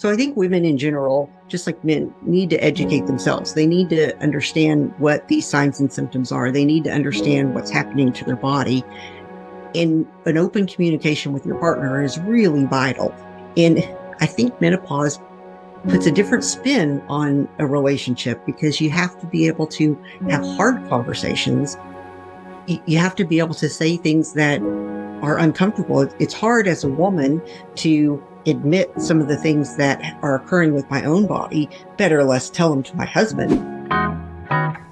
So I think women in general, just like men, need to educate themselves. They need to understand what these signs and symptoms are. They need to understand what's happening to their body. And an open communication with your partner is really vital. And I think menopause puts a different spin on a relationship because you have to be able to have hard conversations. You have to be able to say things that are uncomfortable. It's hard as a woman to admit some of the things that are occurring with my own body. Better or less tell them to my husband.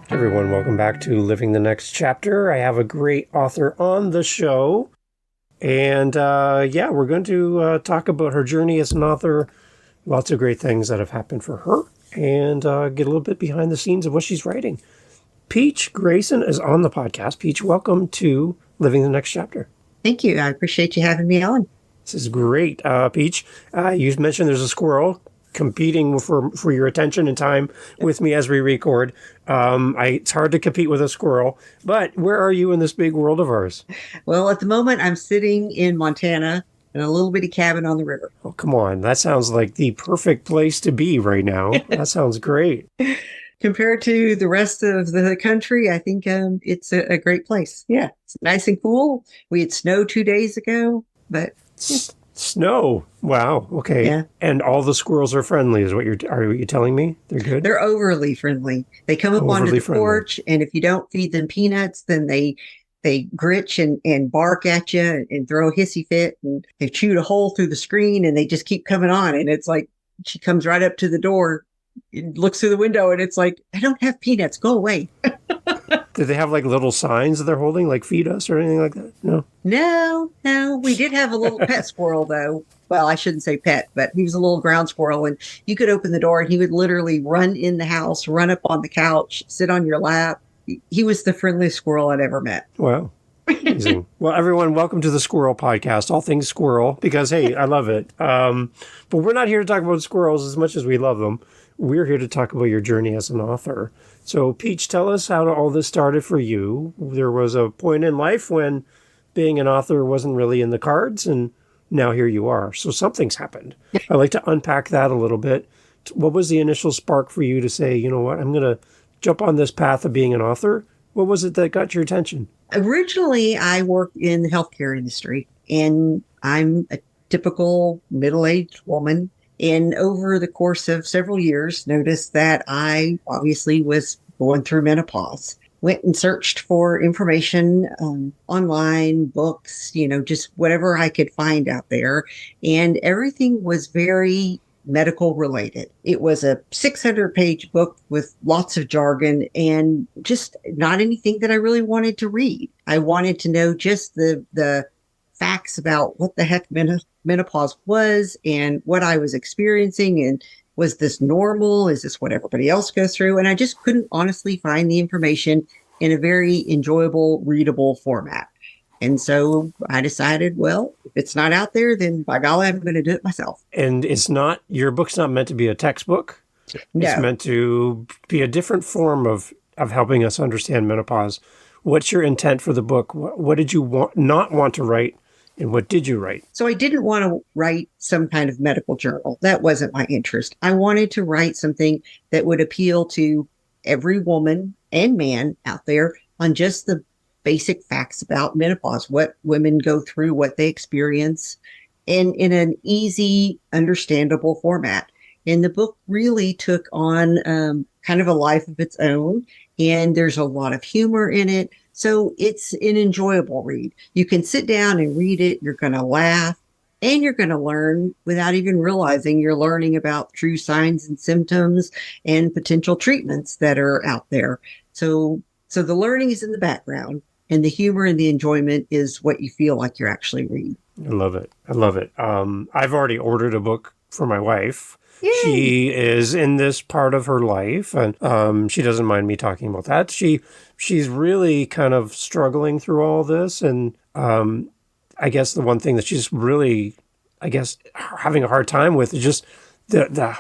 Everyone, welcome back to Living the Next Chapter. I have a great author on the show. And we're going to talk about her journey as an author. Lots of great things that have happened for her. And get a little bit behind the scenes of what she's writing. Peach Grayson is on the podcast. Peach, welcome to Living the Next Chapter. Thank you. I appreciate you having me on. This is great. Peach, you mentioned there's a squirrel competing for your attention and time with me as we record. It's hard to compete with a squirrel, but where are you in this big world of ours? Well, at the moment, I'm sitting in Montana in a little bitty cabin on the river. Oh, come on. That sounds like the perfect place to be right now. That sounds great. Compared to the rest of the country, I think it's a great place. Yeah, it's nice and cool. We had snow 2 days ago, but... Snow. Wow. Okay. Yeah. And all the squirrels are friendly is what are you telling me? They're good? They're overly friendly. They come up onto the porch, and if you don't feed them peanuts, then they gritch and bark at you and throw a hissy fit, and they chewed a hole through the screen, and they just keep coming on. And it's like she comes right up to the door, looks through the window, and it's like, I don't have peanuts. Go away. Did they have like little signs that they're holding, like feed us or anything like that? No. We did have a little pet squirrel, though. Well, I shouldn't say pet, but he was a little ground squirrel, and you could open the door and he would literally run in the house, run up on the couch, sit on your lap. He was the friendliest squirrel I'd ever met. Wow. Amazing. Well, everyone, welcome to the Squirrel Podcast, all things squirrel, because, hey, I love it. But we're not here to talk about squirrels as much as we love them. We're here to talk about your journey as an author. So, Peach, tell us how all this started for you. There was a point in life when being an author wasn't really in the cards, and now here you are. So something's happened. I'd like to unpack that a little bit. What was the initial spark for you to say, you know what, I'm going to jump on this path of being an author? What was it that got your attention? Originally, I worked in the healthcare industry, and I'm a typical middle-aged woman. And over the course of several years, noticed that I obviously was going through menopause. Went and searched for information online, books, just whatever I could find out there. And everything was very medical related. It was a 600-page book with lots of jargon and just not anything that I really wanted to read. I wanted to know just the facts about what the heck menopause was and what I was experiencing, and was this normal? Is this what everybody else goes through? And I just couldn't honestly find the information in a very enjoyable, readable format. And so I decided, well, if it's not out there, then by golly, I'm going to do it myself. And your book's not meant to be a textbook. No. It's meant to be a different form of helping us understand menopause. What's your intent for the book? What did you not want to write? And what did you write? So I didn't want to write some kind of medical journal. That wasn't my interest. I wanted to write something that would appeal to every woman and man out there on just the basic facts about menopause, what women go through, what they experience, and in an easy, understandable format. And the book really took on kind of a life of its own, and there's a lot of humor in it. So it's an enjoyable read. You can sit down and read it. You're going to laugh, and you're going to learn without even realizing you're learning about true signs and symptoms and potential treatments that are out there. So the learning is in the background, and the humor and the enjoyment is what you feel like you're actually reading. I love it. I've already ordered a book for my wife. Yay. She is in this part of her life, and she doesn't mind me talking about that. She's really kind of struggling through all this, and I guess the one thing that she's really, having a hard time with is just the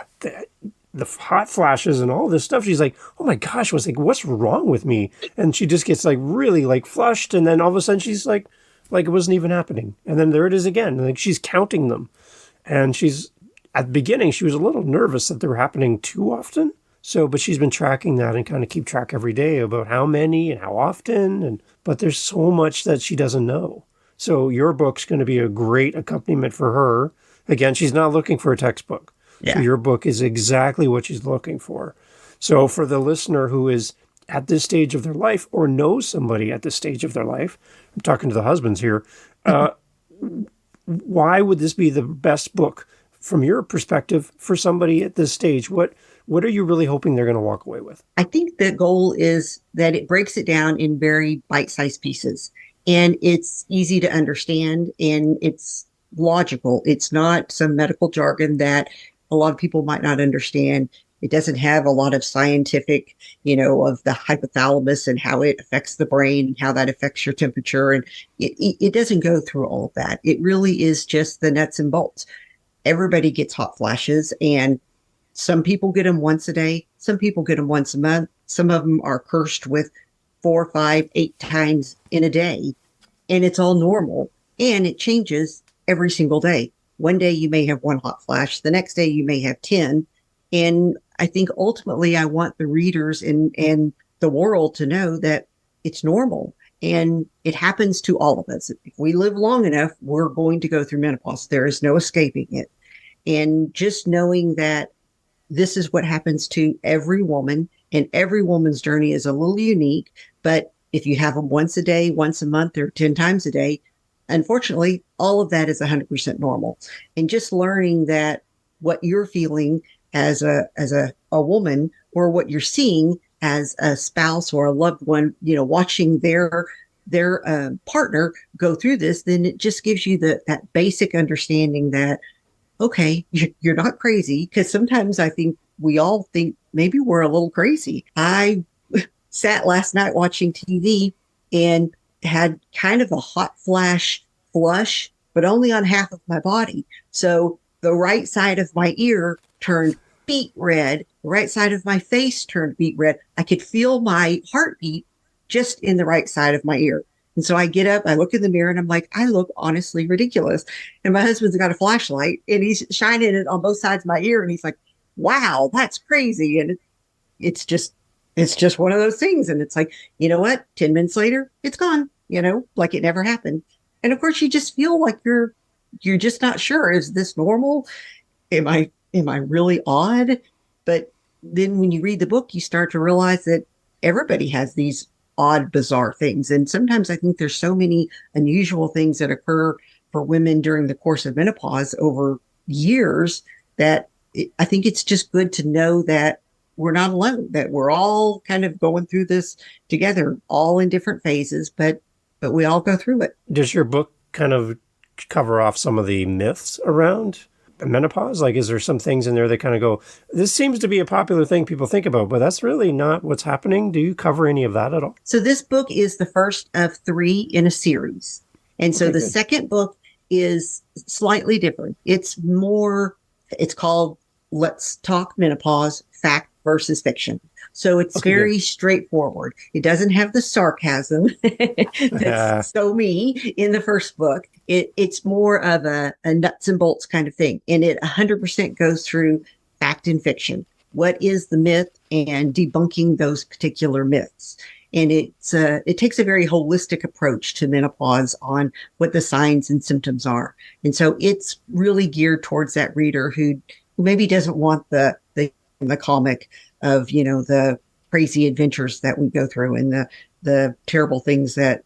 hot flashes and all this stuff. She's like, oh my gosh, what's wrong with me? And she just gets really flushed, and then all of a sudden she's like it wasn't even happening. And then there it is again. Like she's counting them, and she's at the beginning, she was a little nervous that they were happening too often. So, but she's been tracking that and kind of keep track every day about how many and how often. But there's so much that she doesn't know. So your book's going to be a great accompaniment for her. Again, she's not looking for a textbook. So Yeah. your book is exactly what she's looking for. So for the listener who is at this stage of their life or knows somebody at this stage of their life, I'm talking to the husbands here, why would this be the best book from your perspective for somebody at this stage? What are you really hoping they're going to walk away with? I think the goal is that it breaks it down in very bite-sized pieces, and it's easy to understand, and it's logical. It's not some medical jargon that a lot of people might not understand. It doesn't have a lot of scientific, of the hypothalamus and how it affects the brain and how that affects your temperature. And it doesn't go through all of that. It really is just the nuts and bolts. Everybody gets hot flashes, and some people get them once a day. Some people get them once a month. Some of them are cursed with 4, 5, 8 times in a day. And it's all normal. And it changes every single day. One day you may have one hot flash. The next day you may have 10. And I think ultimately I want the readers and the world to know that it's normal. And it happens to all of us. If we live long enough, we're going to go through menopause. There is no escaping it. And just knowing that this is what happens to every woman, and every woman's journey is a little unique. But if you have them once a day, once a month, or 10 times a day, unfortunately, all of that is 100% normal. And just learning that what you're feeling as a woman, or what you're seeing as a spouse or a loved one, watching their partner go through this, then it just gives you that basic understanding that, okay, you're not crazy. Because sometimes I think we all think maybe we're a little crazy. I sat last night watching TV and had kind of a hot flush, but only on half of my body. So the right side of my ear turned beet red. The right side of my face turned beet red. I could feel my heartbeat just in the right side of my ear. And so I get up, I look in the mirror, and I'm like, I look honestly ridiculous. And my husband's got a flashlight and he's shining it on both sides of my ear. And he's like, wow, that's crazy. And it's just one of those things. And it's like, you know what? 10 minutes later, it's gone, like it never happened. And of course you just feel like you're just not sure. Is this normal? Am I really odd? But then when you read the book, you start to realize that everybody has these odd, bizarre things. And sometimes I think there's so many unusual things that occur for women during the course of menopause over years that I think it's just good to know that we're not alone, that we're all kind of going through this together, all in different phases, but we all go through it. Does your book kind of cover off some of the myths around menopause? Like, is there some things in there that kind of go, this seems to be a popular thing people think about, but that's really not what's happening? Do you cover any of that at all? So this book is the first of 3 in a series. And so the second book is slightly different. It's called Let's Talk Menopause, Fact versus Fiction. So it's very straightforward. It doesn't have the sarcasm that's so me in the first book. It's more of a nuts and bolts kind of thing. And it 100% goes through fact and fiction. What is the myth, and debunking those particular myths. And it takes a very holistic approach to menopause on what the signs and symptoms are. And so it's really geared towards that reader who maybe doesn't want the comic of, the crazy adventures that we go through and the terrible things that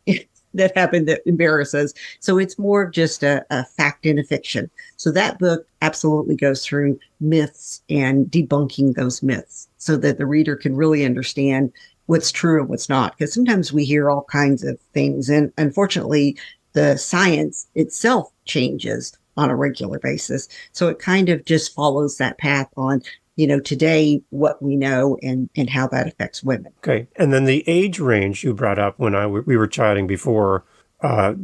happen that embarrass us. So it's more of just a fact and a fiction. So that book absolutely goes through myths and debunking those myths so that the reader can really understand what's true and what's not. Because sometimes we hear all kinds of things. And unfortunately, the science itself changes on a regular basis. So it kind of just follows that path on, today, what we know and how that affects women. Okay. And then the age range you brought up when we were chatting before,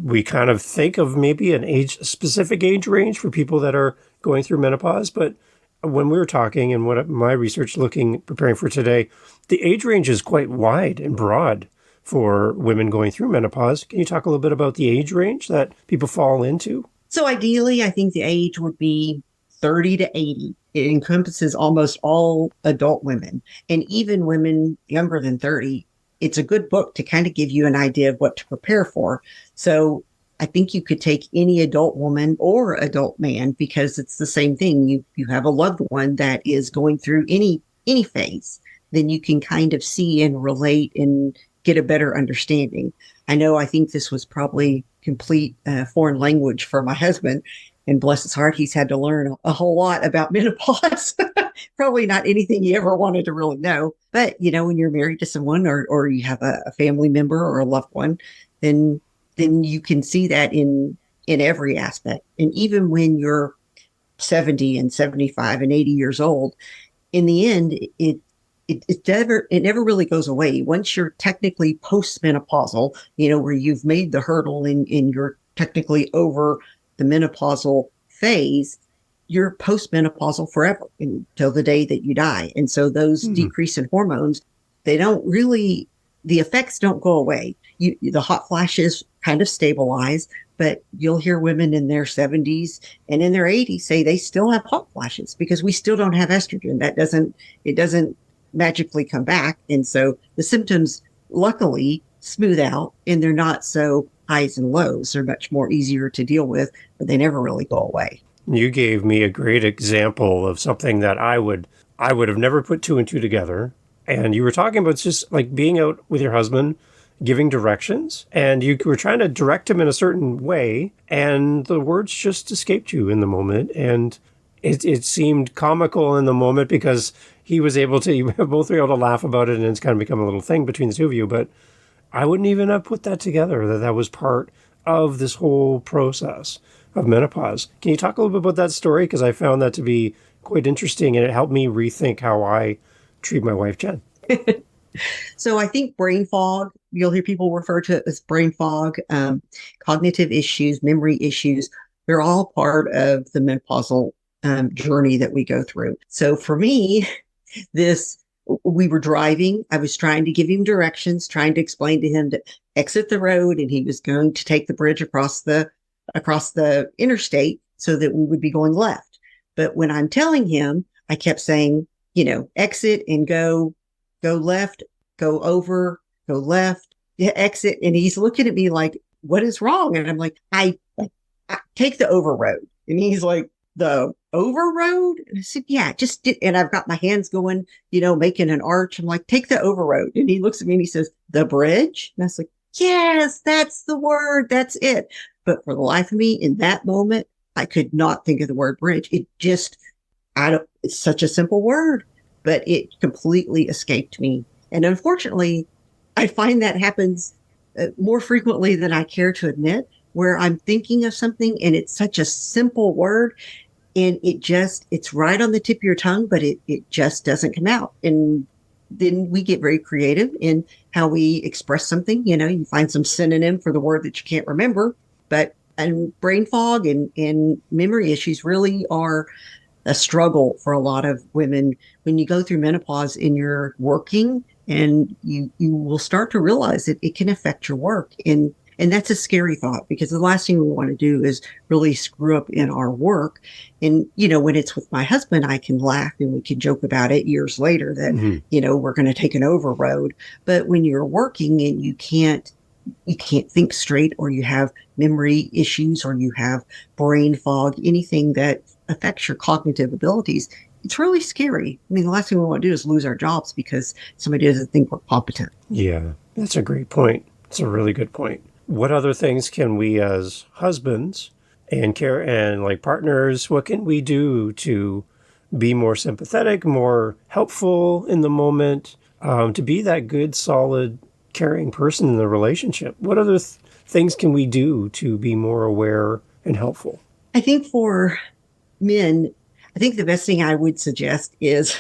we kind of think of maybe a specific age range for people that are going through menopause. But when we were talking and what my research preparing for today, the age range is quite wide and broad for women going through menopause. Can you talk a little bit about the age range that people fall into? So ideally, I think the age would be 30 to 80. It encompasses almost all adult women and even women younger than 30. It's a good book to kind of give you an idea of what to prepare for. So I think you could take any adult woman or adult man because it's the same thing. You have a loved one that is going through any phase, then you can kind of see and relate and get a better understanding. I know I think this was probably complete foreign language for my husband. And bless his heart, he's had to learn a whole lot about menopause. Probably not anything he ever wanted to really know. But, when you're married to someone or you have a family member or a loved one, then you can see that in every aspect. And even when you're 70 and 75 and 80 years old, in the end, it never really goes away. Once you're technically postmenopausal, where you've made the hurdle and you're technically over the menopausal phase, you're postmenopausal forever until the day that you die. And so those decrease in hormones, the effects don't go away. The hot flashes kind of stabilize, but you'll hear women in their 70s and in their 80s say they still have hot flashes because we still don't have estrogen. It doesn't magically come back. And so the symptoms luckily smooth out and they're not so highs and lows. They're much more easier to deal with, but they never really go away. You gave me a great example of something that I would have never put two and two together. And you were talking about just like being out with your husband, giving directions, and you were trying to direct him in a certain way, and the words just escaped you in the moment. And it seemed comical in the moment because you both were able to laugh about it, and it's kind of become a little thing between the two of you. But I wouldn't even have put that together, that was part of this whole process of menopause. Can you talk a little bit about that story? Because I found that to be quite interesting, and it helped me rethink how I treat my wife, Jen. So I think brain fog, you'll hear people refer to it as brain fog, cognitive issues, memory issues. They're all part of the menopausal journey that we go through. So for me, we were driving. I was trying to give him directions, trying to explain to him to exit the road, and he was going to take the bridge across the interstate so that we would be going left. But when I'm telling him, I kept saying, exit and go left, go over, go left, exit. And he's looking at me like, what is wrong? And I'm like, I take the over road. And he's like, the over road? And I said, yeah, and I've got my hands going, making an arch. I'm like, take the over road. And he looks at me and he says, the bridge? And I was like, yes, that's the word. That's it. But for the life of me, in that moment, I could not think of the word bridge. It's such a simple word, but it completely escaped me. And unfortunately, I find that happens more frequently than I care to admit, where I'm thinking of something and it's such a simple word and it's right on the tip of your tongue, but it just doesn't come out. And then we get very creative in how we express something. You find some synonym for the word that you can't remember, and brain fog and memory issues really are a struggle for a lot of women when you go through menopause and you're working, and you will start to realize that it can affect your work. And that's a scary thought, because the last thing we want to do is really screw up in our work. And, when it's with my husband, I can laugh and we can joke about it years later that, we're going to take an over road. But when you're working and you can't think straight, or you have memory issues, or you have brain fog, anything that affects your cognitive abilities, it's really scary. I mean, the last thing we want to do is lose our jobs because somebody doesn't think we're competent. Yeah, that's a great point. It's a really good point. What other things can we as husbands and partners, what can we do to be more sympathetic, more helpful in the moment, to be that good, solid, caring person in the relationship? What other things can we do to be more aware and helpful? I think for men, I think the best thing I would suggest is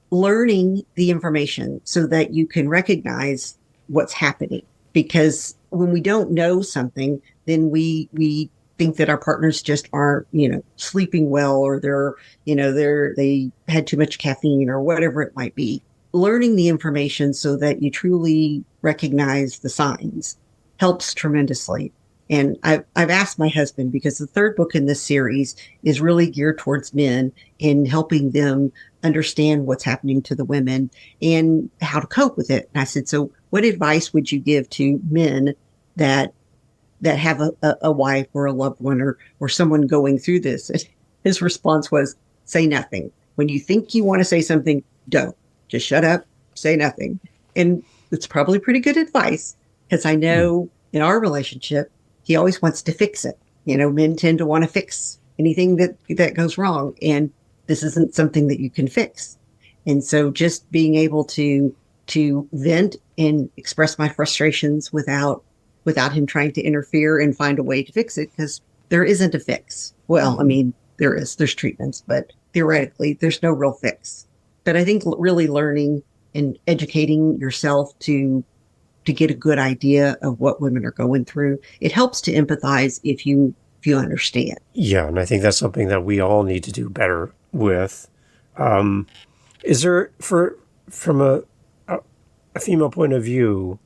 learning the information so that you can recognize what's happening. Because when we don't know something, then we think that our partners just aren't, sleeping well, or they had too much caffeine, or whatever it might be. Learning the information so that you truly recognize the signs helps tremendously. And I've asked my husband, because the third book in this series is really geared towards men in helping them understand what's happening to the women and how to cope with it. And I said, so what advice would you give to men that have a wife or a loved one, or someone going through this? And his response was, say nothing. When you think you want to say something, don't. Just shut up, say nothing. And it's probably pretty good advice, because I know in our relationship, he always wants to fix it. Men tend to want to fix anything that goes wrong. And this isn't something that you can fix. And so just being able to vent and express my frustrations without him trying to interfere and find a way to fix it, because there isn't a fix. Well, I mean, there's treatments, but theoretically there's no real fix. But I think really learning and educating yourself to get a good idea of what women are going through, it helps to empathize if you understand. Yeah, and I think that's something that we all need to do better with. Is there, from a female point of view,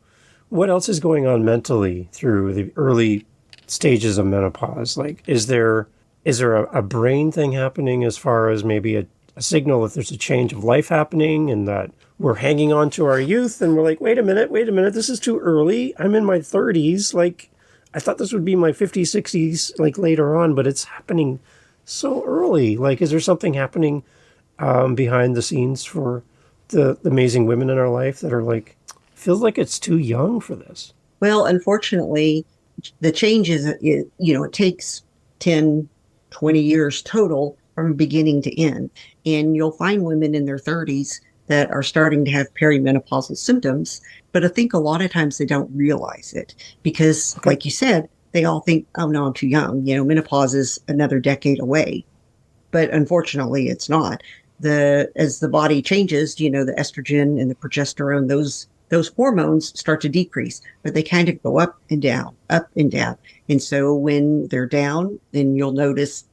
what else is going on mentally through the early stages of menopause? Like, is there a brain thing happening as far as maybe a signal that there's a change of life happening, and that we're hanging on to our youth and we're like, wait a minute, this is too early. I'm in my 30s. Like, I thought this would be my 50s, 60s, like later on, but it's happening so early. Like, is there something happening behind the scenes for the amazing women in our life that are like, feels like it's too young for this? Well, unfortunately, the change it takes 10, 20 years total from beginning to end. And you'll find women in their 30s that are starting to have perimenopausal symptoms. But I think a lot of times they don't realize it because, like you said, they all think, oh, no, I'm too young. Menopause is another decade away. But unfortunately, it's not. As the body changes, the estrogen and the progesterone, those hormones start to decrease, but they kind of go up and down, up and down. And so when they're down, then you'll notice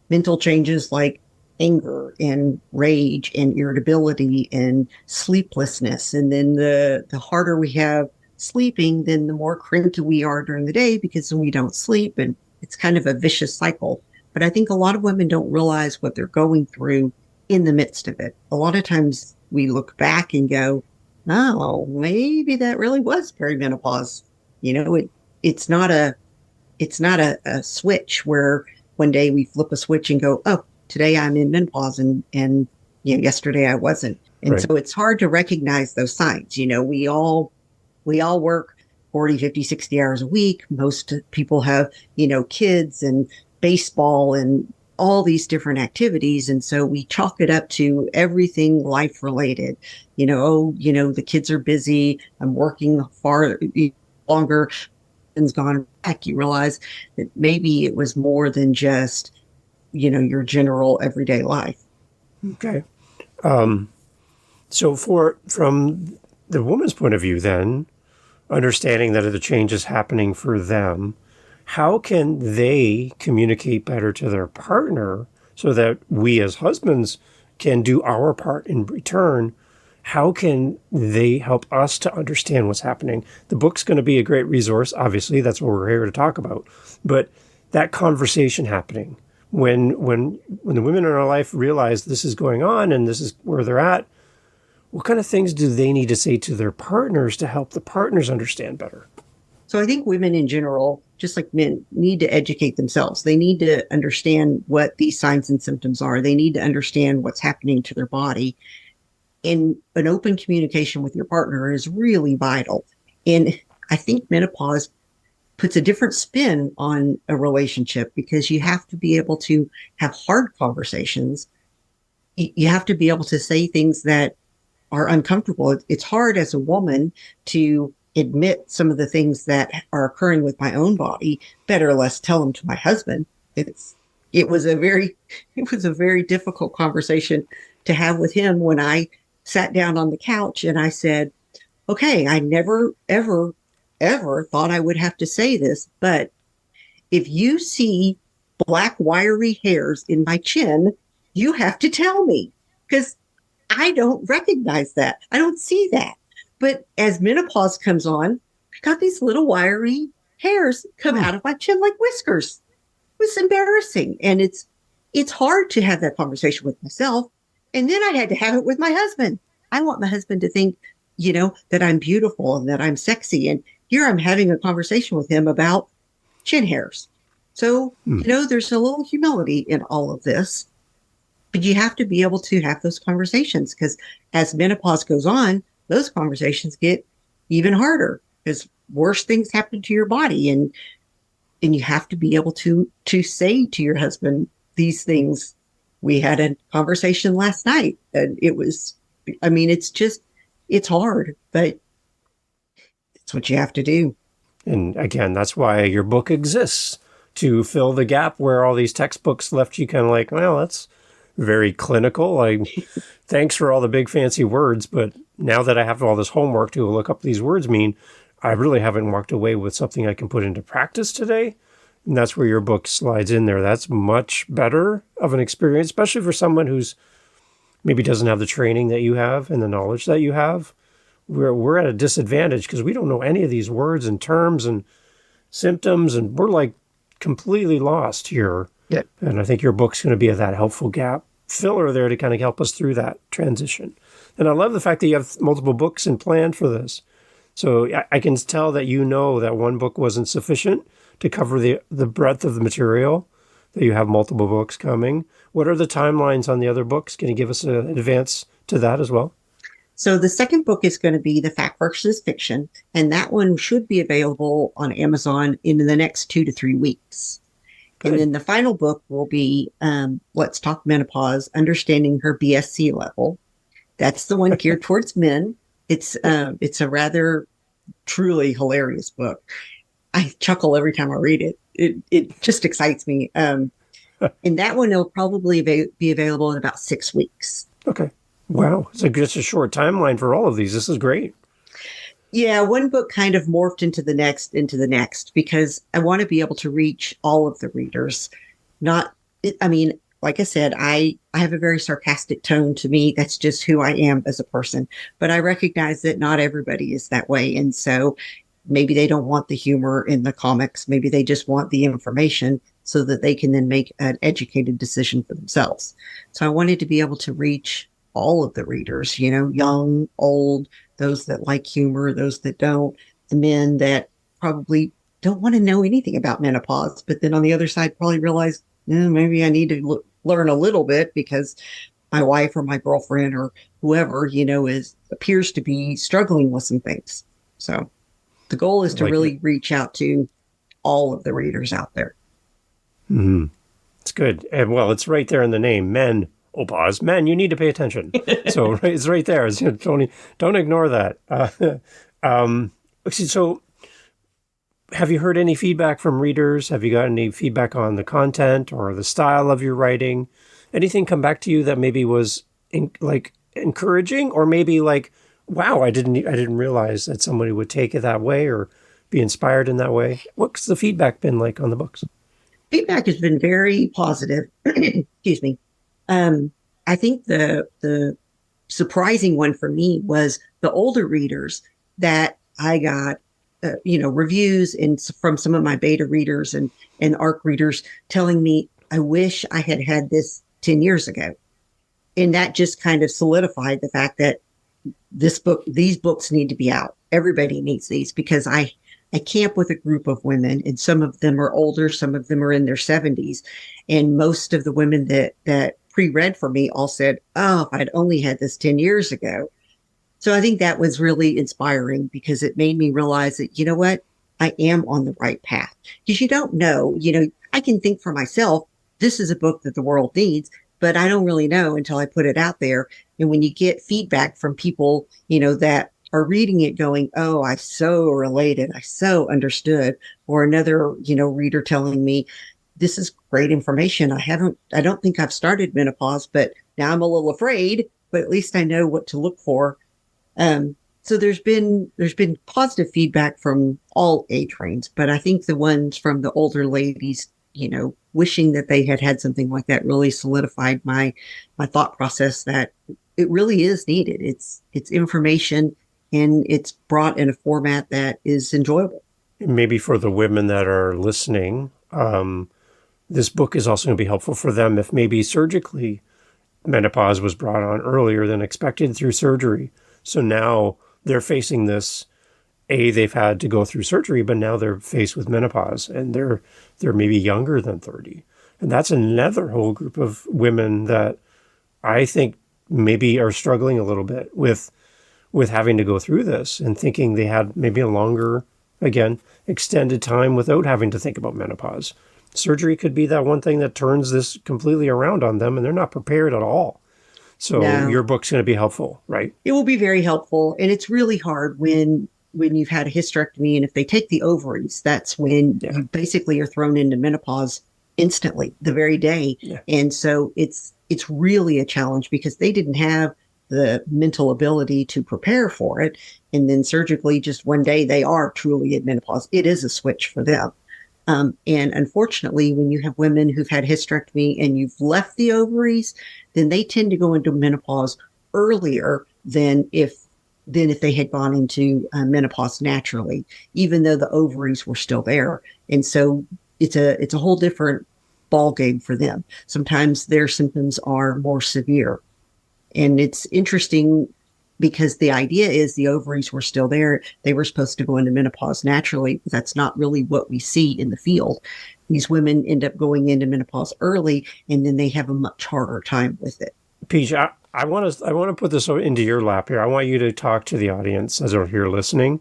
mental changes like anger and rage and irritability and sleeplessness. And then the harder we have sleeping, then the more cranky we are during the day, because we don't sleep. And it's kind of a vicious cycle. But I think a lot of women don't realize what they're going through in the midst of it. A lot of times we look back and go, oh, maybe that really was perimenopause. It's not a switch where one day we flip a switch and go, oh, today I'm in menopause, and yesterday I wasn't. And Right. so it's hard to recognize those signs. We all work 40, 50, 60 hours a week. Most people have, kids and baseball and all these different activities. And so we chalk it up to everything life related. The kids are busy. I'm working far longer and gone back. You realize that maybe it was more than just, your general everyday life. Okay. So from the woman's point of view, then, understanding that the change is happening for them, how can they communicate better to their partner so that we as husbands can do our part in return? How can they help us to understand what's happening? The book's going to be a great resource. Obviously, that's what we're here to talk about. But that conversation happening, when the women in our life realize this is going on and this is where they're at, what kind of things do they need to say to their partners to help the partners understand better? So I think women in general, just like men, need to educate themselves. They need to understand what these signs and symptoms are. They need to understand what's happening to their body. And an open communication with your partner is really vital. And I think menopause puts a different spin on a relationship, because you have to be able to have hard conversations. You have to be able to say things that are uncomfortable. It's hard as a woman to admit some of the things that are occurring with my own body. Better less tell them to my husband. It was a very difficult conversation to have with him when I sat down on the couch and I said, okay, I never, ever, ever thought I would have to say this, but if you see black wiry hairs in my chin, you have to tell me, because I don't recognize that. I don't see that. But as menopause comes on, I got these little wiry hairs come Hmm. out of my chin like whiskers. It was embarrassing. And it's hard to have that conversation with myself. And then I had to have it with my husband. I want my husband to think, that I'm beautiful and that I'm sexy. And here I'm having a conversation with him about chin hairs. So, Hmm. there's a little humility in all of this, but you have to be able to have those conversations because as menopause goes on, those conversations get even harder because worse things happen to your body. And you have to be able to say to your husband these things. We had a conversation last night and it was, it's hard, but it's what you have to do. And again, that's why your book exists, to fill the gap where all these textbooks left you kind of like, well, that's very clinical. Like, thanks for all the big fancy words, but now that I have all this homework to look up these words mean, I really haven't walked away with something I can put into practice today. And that's where your book slides in there. That's much better of an experience, especially for someone who's maybe doesn't have the training that you have and the knowledge that you have. We're at a disadvantage because we don't know any of these words and terms and symptoms, and we're like completely lost here. Yeah. And I think your book's going to be that helpful gap filler there to kind of help us through that transition. And I love the fact that you have multiple books in plan for this. So I can tell that you know that one book wasn't sufficient to cover the breadth of the material, that you have multiple books coming. What are the timelines on the other books? Can you give us an advance to that as well? So the second book is going to be The Fact versus Fiction, and that one should be available on Amazon in the next 2 to 3 weeks. Good. And then the final book will be Let's Talk Menopause, Understanding Her BSC Level. That's the one geared towards men. It's a rather truly hilarious book. I chuckle every time I read it. It just excites me. And that one will probably be available in about 6 weeks. Okay. Wow. It's just a short timeline for all of these. This is great. Yeah, one book kind of morphed into the next, because I want to be able to reach all of the readers. Not, I mean, like I said, I have a very sarcastic tone to me. That's just who I am as a person. But I recognize that not everybody is that way. And so maybe they don't want the humor in the comics. Maybe they just want the information so that they can then make an educated decision for themselves. So I wanted to be able to reach all of the readers, young, old, those that like humor, those that don't, the men that probably don't want to know anything about menopause, but then on the other side probably realize, maybe I need to learn a little bit because my wife or my girlfriend or whoever, appears to be struggling with some things. So the goal is to really reach out to all of the readers out there. Mm-hmm. It's good. And well, it's right there in the name, Menopause. Men, you need to pay attention. So it's right there. Don't ignore that. So have you heard any feedback from readers? Have you got any feedback on the content or the style of your writing? Anything come back to you that maybe was encouraging, or maybe like, wow, I didn't realize that somebody would take it that way or be inspired in that way? What's the feedback been like on the books? Feedback has been very positive. Excuse me. I think the surprising one for me was the older readers that I got, reviews from some of my beta readers and ARC readers telling me, I wish I had had this 10 years ago. And that just kind of solidified the fact that these books need to be out. Everybody needs these, because I camp with a group of women, and some of them are older, some of them are in their 70s. And most of the women that pre-read for me all said, oh, if I'd only had this 10 years ago. So I think that was really inspiring, because it made me realize that, you know what, I am on the right path. Because you don't know, I can think for myself, this is a book that the world needs, but I don't really know until I put it out there. And when you get feedback from people, that are reading it going, oh, I so related, I so understood, or another, reader telling me, this is great information. I don't think I've started menopause, but now I'm a little afraid, but at least I know what to look for. So there's been positive feedback from all age ranges, but I think the ones from the older ladies, wishing that they had had something like that, really solidified my thought process that it really is needed. It's information, and it's brought in a format that is enjoyable. maybe for the women that are listening, this book is also going to be helpful for them if maybe surgically menopause was brought on earlier than expected through surgery. So now they're facing this. They've had to go through surgery, but now they're faced with menopause, and they're maybe younger than 30. And that's another whole group of women that I think maybe are struggling a little bit with having to go through this and thinking they had maybe a longer, again, extended time without having to think about menopause. Surgery could be that one thing that turns this completely around on them, and they're not prepared at all. So No, your book's going to be helpful, right? it will be very helpful. And it's really hard when you've had a hysterectomy, and if they take the ovaries, that's when Yeah. you basically are thrown into menopause instantly, the very day. Yeah. And so it's really a challenge because they didn't have the mental ability to prepare for it. And then surgically, just one day, they are truly in menopause. It is a switch for them. And unfortunately, when you have women who've had hysterectomy and you've left the ovaries, then they tend to go into menopause earlier than if they had gone into menopause naturally, even though the ovaries were still there. And so it's a whole different ball game for them. Sometimes their symptoms are more severe, and it's interesting because the idea is the ovaries were still there. They were supposed to go into menopause naturally. That's not really what we see in the field. These women end up going into menopause early, and then they have a much harder time with it. Peach, I want to put this into your lap here. I want you to talk to the audience as they're here listening.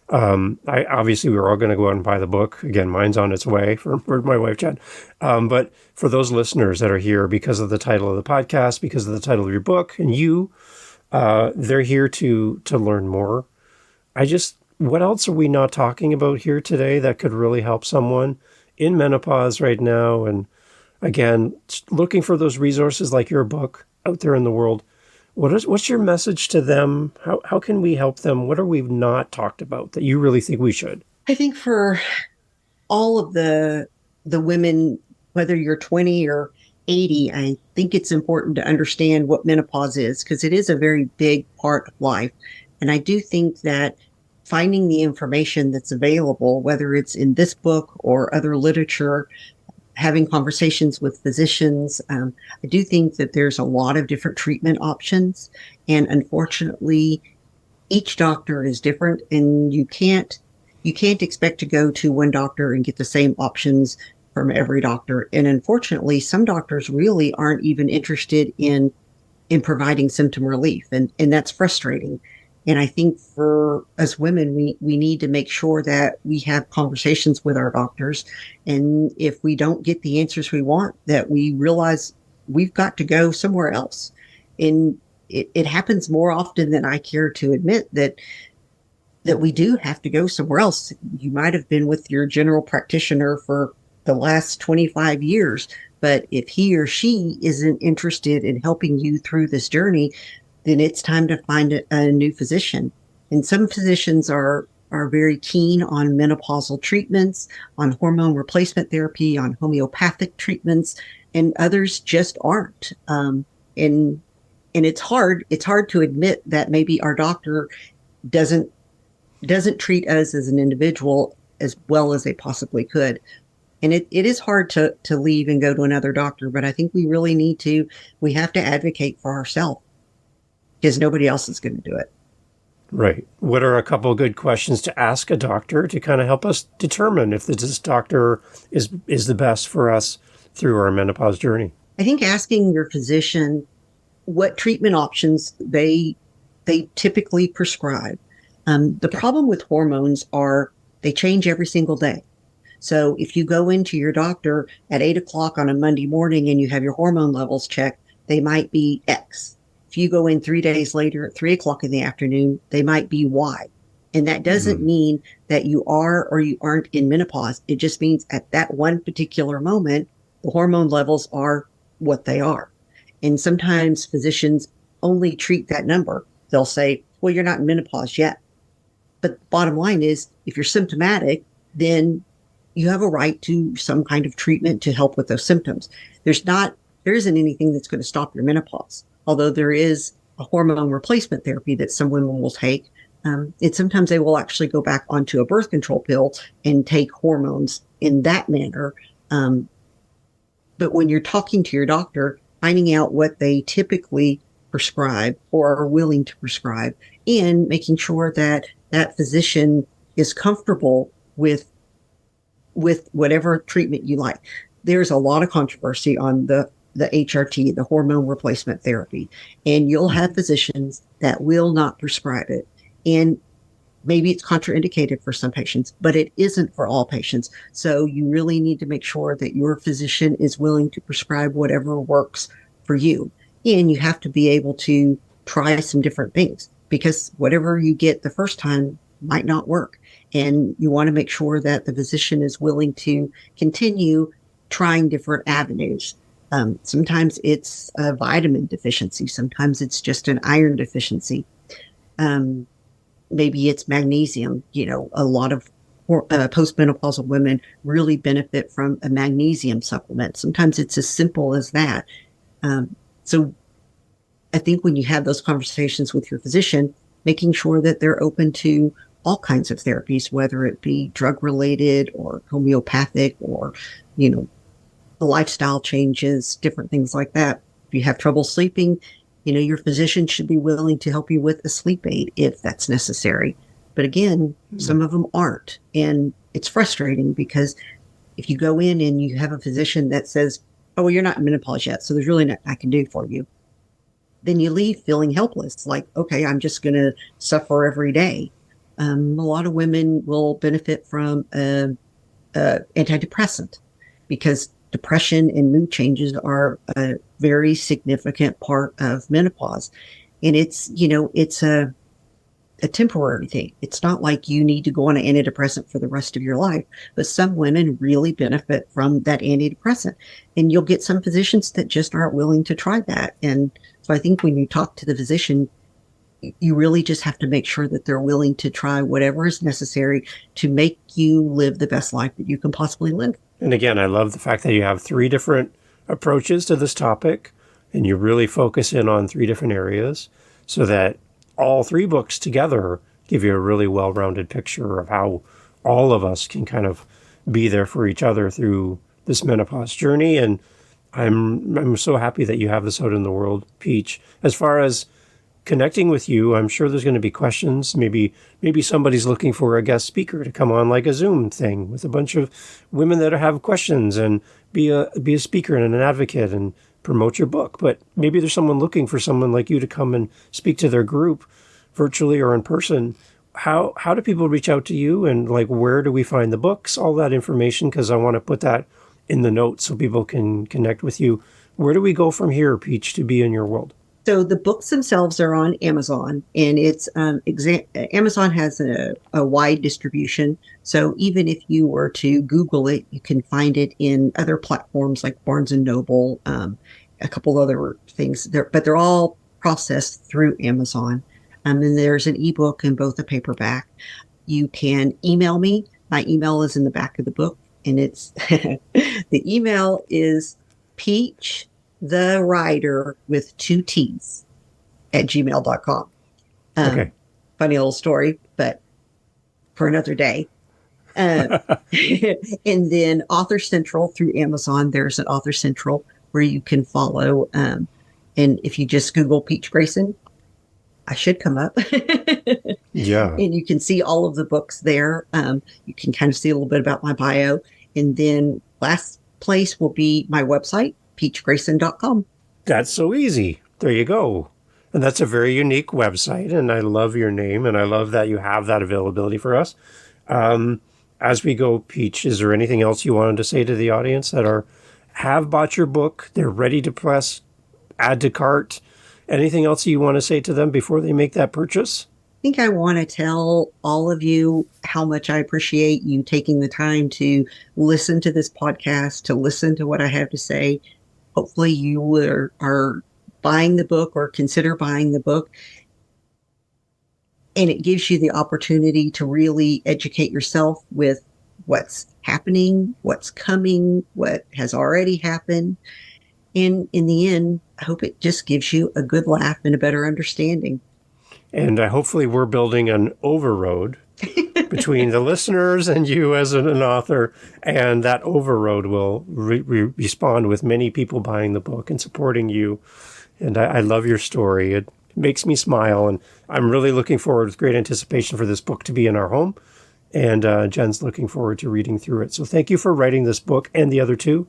I obviously we're all going to go out and buy the book. Again, mine's on its way for my wife, Jen. But for those listeners that are here because of the title of the podcast, because of the title of your book, and they're here to learn more. What else are we not talking about here today that could really help someone in menopause right now? And again, looking for those resources like your book out there in the world. What's your message to them? How can we help them? What are we not talked about that you really think we should? I think for all of the women, whether you're 20 or 80, I think it's important to understand what menopause is because it is a very big part of life. And I do think that finding the information that's available, whether it's in this book or other literature, having conversations with physicians, I do think that there's a lot of different treatment options. And unfortunately, each doctor is different, and you can't expect to go to one doctor and get the same options from every doctor. And unfortunately, some doctors really aren't even interested in providing symptom relief, and that's frustrating. And I think for us women, we need to make sure that we have conversations with our doctors, and if we don't get the answers we want, that we realize we've got to go somewhere else. And it happens more often than I care to admit that we do have to go somewhere else. You might have been with your general practitioner for the last 25 years, but if he or she isn't interested in helping you through this journey, then it's time to find a new physician. And some physicians are very keen on menopausal treatments, on hormone replacement therapy, on homeopathic treatments, and others just aren't. And it's hard. It's hard to admit that maybe our doctor doesn't treat us as an individual as well as they possibly could. And it is hard to leave and go to another doctor, but I think we have to advocate for ourselves because nobody else is going to do it. Right. What are a couple of good questions to ask a doctor to kind of help us determine if this doctor is the best for us through our menopause journey? I think asking your physician what treatment options they typically prescribe. The problem with hormones are they change every single day. So if you go into your doctor at 8 o'clock on a Monday morning and you have your hormone levels checked, they might be X. If you go in 3 days later at 3 o'clock in the afternoon, they might be Y. And that doesn't mean that you are or you aren't in menopause. It just means at that one particular moment, the hormone levels are what they are. And sometimes physicians only treat that number. They'll say, well, you're not in menopause yet. But the bottom line is, if you're symptomatic, then you have a right to some kind of treatment to help with those symptoms. There isn't anything that's going to stop your menopause, although there is a hormone replacement therapy that some women will take And sometimes they will actually go back onto a birth control pill and take hormones in that manner. Um, but when you're talking to your doctor, finding out what they typically prescribe or are willing to prescribe, and making sure that that physician is comfortable with whatever treatment you like. There's a lot of controversy on the HRT, the hormone replacement therapy, and you'll have physicians that will not prescribe it. And maybe it's contraindicated for some patients, but it isn't for all patients. So you really need to make sure that your physician is willing to prescribe whatever works for you. And you have to be able to try some different things, because whatever you get the first time might not work. And you want to make sure that the physician is willing to continue trying different avenues. Sometimes it's a vitamin deficiency. Sometimes it's just an iron deficiency. Um, Maybe it's magnesium. A lot of postmenopausal women really benefit from a magnesium supplement. Sometimes it's as simple as that. So I think when you have those conversations with your physician, making sure that they're open to all kinds of therapies, whether it be drug related or homeopathic, or, the lifestyle changes, different things like that. If you have trouble sleeping, your physician should be willing to help you with a sleep aid if that's necessary. But again, some of them aren't. And it's frustrating, because if you go in and you have a physician that says, oh, well, you're not in menopause yet, so there's really nothing I can do for you, then you leave feeling helpless. Like, okay, I'm just going to suffer every day. A lot of women will benefit from antidepressant, because depression and mood changes are a very significant part of menopause. And it's a temporary thing. It's not like you need to go on an antidepressant for the rest of your life, but some women really benefit from that antidepressant. And you'll get some physicians that just aren't willing to try that. And so I think when you talk to the physician, you really just have to make sure that they're willing to try whatever is necessary to make you live the best life that you can possibly live. And again, I love the fact that you have 3 different approaches to this topic, and you really focus in on 3 different areas, so that all 3 books together give you a really well-rounded picture of how all of us can kind of be there for each other through this menopause journey. And I'm so happy that you have this out in the world, Peach. As far as connecting with you, I'm sure there's going to be questions. Maybe somebody's looking for a guest speaker to come on, like a Zoom thing with a bunch of women that have questions, and be a speaker and an advocate and promote your book. But maybe there's someone looking for someone like you to come and speak to their group, virtually or in person. How do people reach out to you, and like, where do we find the books, all that information? Because I want to put that in the notes so people can connect with you. Where do we go from here, Peach, to be in your world? So the books themselves are on Amazon, and it's Amazon has a wide distribution. So even if you were to Google it, you can find it in other platforms like Barnes and Noble, a couple other things there, but they're all processed through Amazon. And there's an ebook and both a paperback. You can email me. My email is in the back of the book, and it's the email is Peach the writer with 2 T's at gmail.com. Okay. Funny little story, but for another day. And then Author Central through Amazon, there's an Author Central where you can follow. And if you just Google Peach Grayson, I should come up. Yeah. And you can see all of the books there. You can kind of see a little bit about my bio. And then last place will be my website, peachgrayson.com. That's so easy. There you go. And that's a very unique website, and I love your name, and I love that you have that availability for us. As we go, Peach, is there anything else you wanted to say to the audience that have bought your book, they're ready to press add to cart? Anything else you want to say to them before they make that purchase? I think I want to tell all of you how much I appreciate you taking the time to listen to this podcast, to listen to what I have to say. Hopefully you are buying the book or consider buying the book. And it gives you the opportunity to really educate yourself with what's happening, what's coming, what has already happened. And in the end, I hope it just gives you a good laugh and a better understanding. And hopefully we're building an overroad between the listeners and you as an author, and that overroad will respond with many people buying the book and supporting you. And I love your story. It makes me smile, and I'm really looking forward with great anticipation for this book to be in our home. And Jen's looking forward to reading through it. So thank you for writing this book and the other two.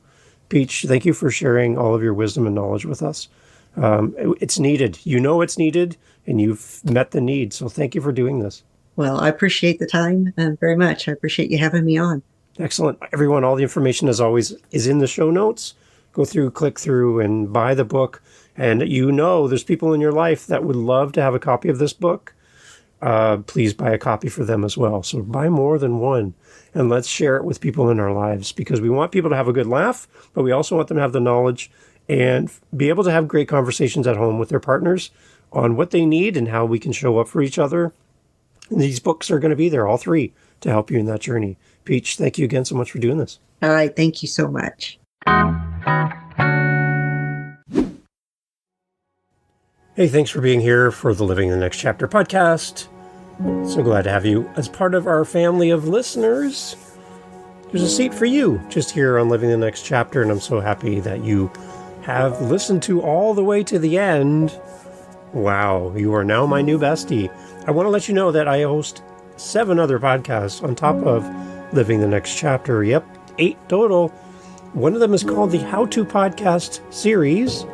Peach, thank you for sharing all of your wisdom and knowledge with us. It's needed. You know it's needed, and you've met the need. So thank you for doing this. Well, I appreciate the time very much. I appreciate you having me on. Excellent. Everyone, all the information, as always, is in the show notes. Go through, click through, and buy the book. And there's people in your life that would love to have a copy of this book. Please buy a copy for them as well. So buy more than one, and let's share it with people in our lives, because we want people to have a good laugh, but we also want them to have the knowledge and be able to have great conversations at home with their partners on what they need and how we can show up for each other. And these books are going to be there, all three, to help you in that journey. Peach, thank you again so much for doing this. All right. Thank you so much. Hey, thanks for being here for the Living the Next Chapter podcast. So glad to have you as part of our family of listeners. There's a seat for you just here on Living the Next Chapter, and I'm so happy that you have listened to all the way to the end. Wow, you are now my new bestie. I want to let you know that I host 7 other podcasts on top of Living the Next Chapter. Yep, 8 total. One of them is called the How To Podcast series.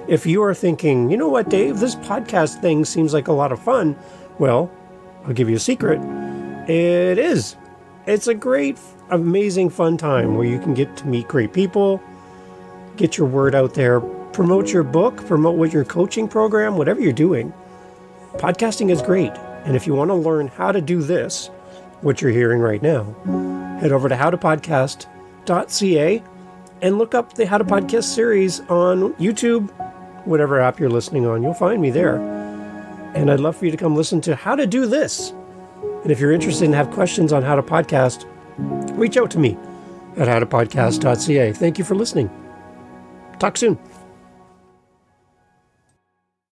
If you are thinking, you know what, Dave, this podcast thing seems like a lot of fun, well, I'll give you a secret. It is. It's a great, amazing, fun time where you can get to meet great people, get your word out there, promote your book, promote what your coaching program, whatever you're doing. Podcasting is great. And if you want to learn how to do this, what you're hearing right now, head over to howtopodcast.ca and look up the How to Podcast series on YouTube, whatever app you're listening on. You'll find me there. And I'd love for you to come listen to how to do this. And if you're interested and have questions on how to podcast, reach out to me at howtopodcast.ca. Thank you for listening. Talk soon.